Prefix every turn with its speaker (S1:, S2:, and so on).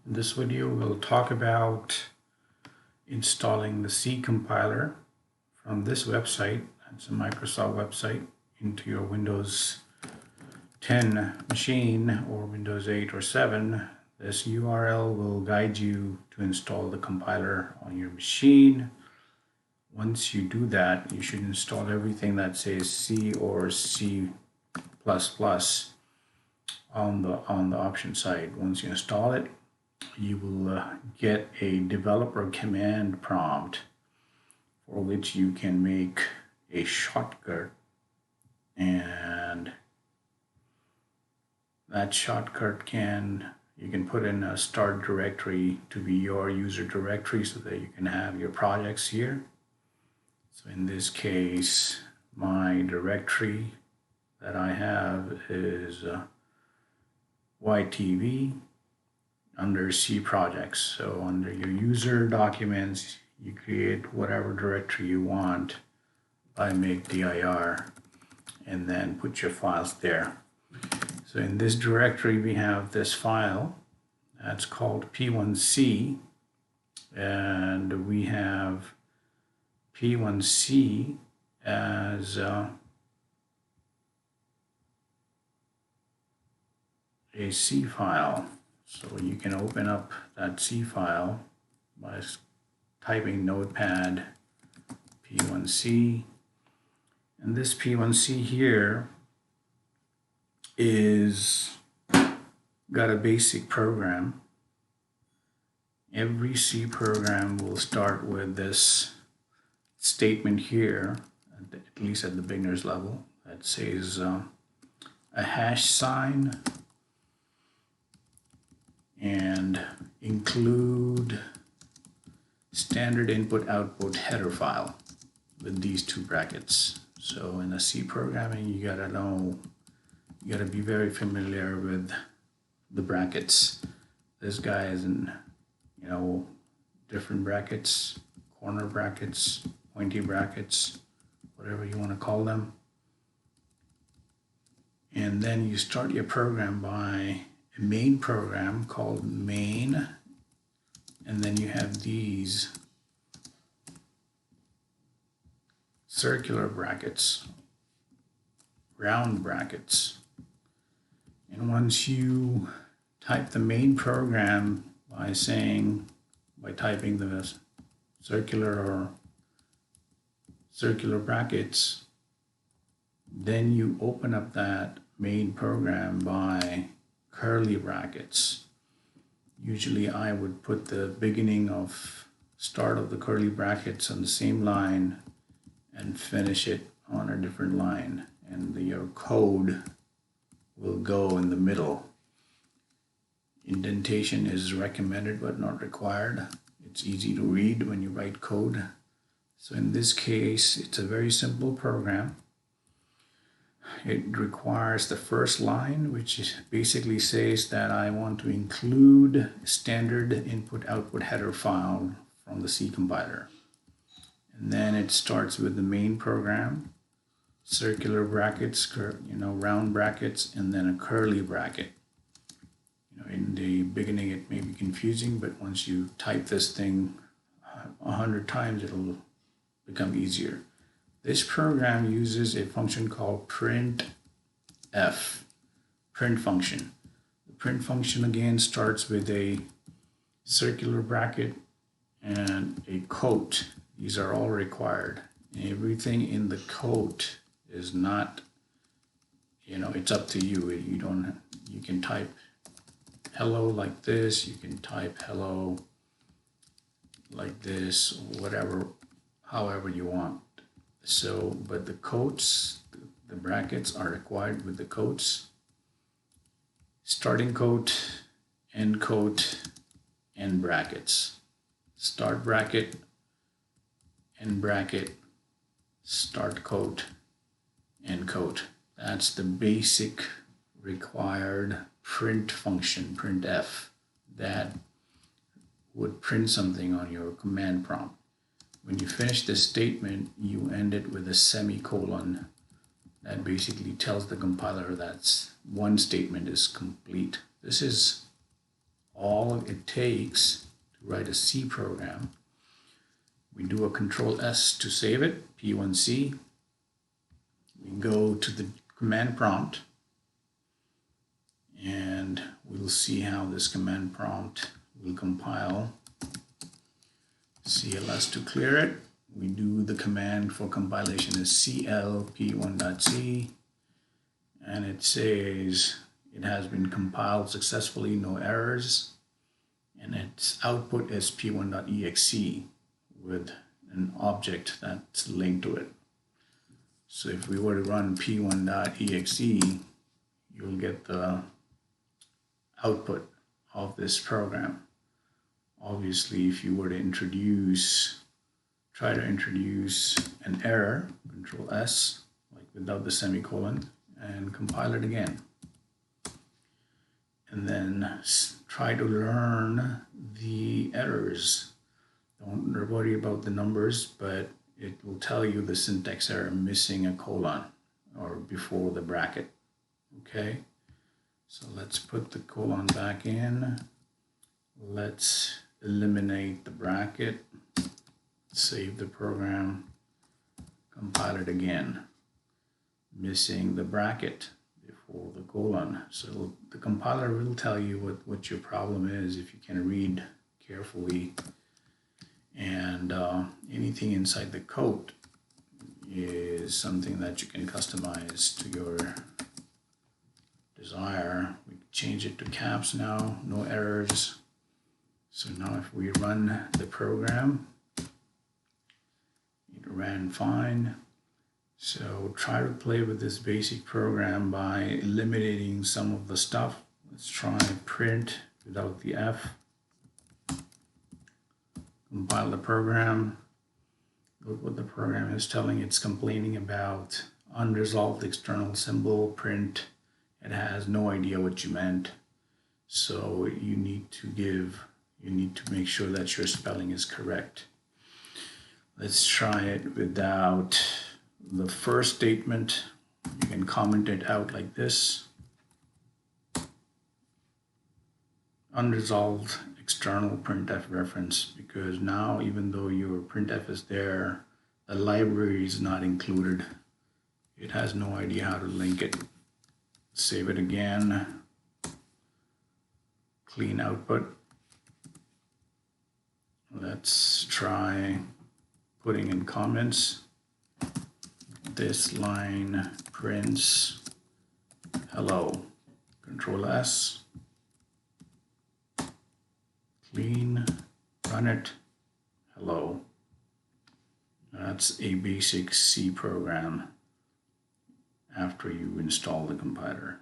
S1: In this video, we'll talk about installing the C compiler from this website, it's a Microsoft website, into your Windows 10 machine or Windows 8 or 7. This URL will guide you to install the compiler on your machine. Once you do that, you should install everything that says C or C++ on the option side. Once you install it, you will get a developer command prompt for which you can make a shortcut, and that shortcut you can put in a start directory to be your user directory so that you can have your projects here. So in this case, my directory that I have is YTV under C projects. So under your user documents, you create whatever directory you want by make dir and then put your files there. So in this directory, we have this file that's called P1C, and we have P1C as a C file. So you can open up that C file by typing notepad P1C. And this P1C here is got a basic program. Every C program will start with this statement here, at least at the beginner's level, that says a hash sign and include standard input output header file with these two brackets. So in a C programming, you gotta be very familiar with the brackets. This guy is in, different brackets, corner brackets, pointy brackets, whatever you want to call them. And then you start your program by a main program called main, and then you have these circular brackets, round brackets. And once you type the main program by typing the circular brackets, then you open up that main program by curly brackets. Usually I would put the beginning of start of the curly brackets on the same line and finish it on a different line, and your code will go in the middle. Indentation is recommended but not required. It's easy to read when you write code. So in this case, it's a very simple program. It requires the first line, which basically says that I want to include standard input output header file from the C compiler. And then it starts with the main program, circular brackets, round brackets, and then a curly bracket. In the beginning it may be confusing, but once you type this thing 100 times, it'll become easier. This program uses a function called printf, print function. The print function again starts with a circular bracket and a quote. These are all required. Everything in the quote is not, it's up to you. You can type hello like this, you can type hello like this, whatever, however you want. So, but the quotes, the brackets are required with the quotes. Starting quote, end quote, end brackets. Start bracket, end bracket, start quote, end quote. That's the basic required print function, printf, that would print something on your command prompt. When you finish this statement, you end it with a semicolon. That basically tells the compiler that one statement is complete. This is all it takes to write a C program. We do a Control S to save it, P1C. We go to the command prompt, and we'll see how this command prompt will compile. CLS to clear it. We do the command for compilation is clp1.c, and it says it has been compiled successfully, no errors, and its output is p1.exe with an object that's linked to it. So if we were to run p1.exe, you'll get the output of this program. Obviously, if you were to try to introduce an error, Control S, like without the semicolon, and compile it again. And then try to learn the errors. Don't worry about the numbers, but it will tell you the syntax error, missing a colon or before the bracket. Okay, so let's put the colon back in. Let's eliminate the bracket, save the program, compile it again, missing the bracket before the colon. So the compiler will tell you what your problem is if you can read carefully, and anything inside the code is something that you can customize to your desire. We change it to caps now, no errors. So now if we run the program, it ran fine. So try to play with this basic program by eliminating some of the stuff. Let's try print without the F. Compile the program. Look what the program is telling. It's complaining about unresolved external symbol print. It has no idea what you meant. So you need to make sure that your spelling is correct. Let's try it without the first statement. You can comment it out like this. Unresolved external printf reference, because now even though your printf is there, the library is not included. It has no idea how to link it. Save it again. Clean output. Let's try putting in comments. This line prints hello. Control S. Clean, run it, hello. That's a basic C program after you install the compiler.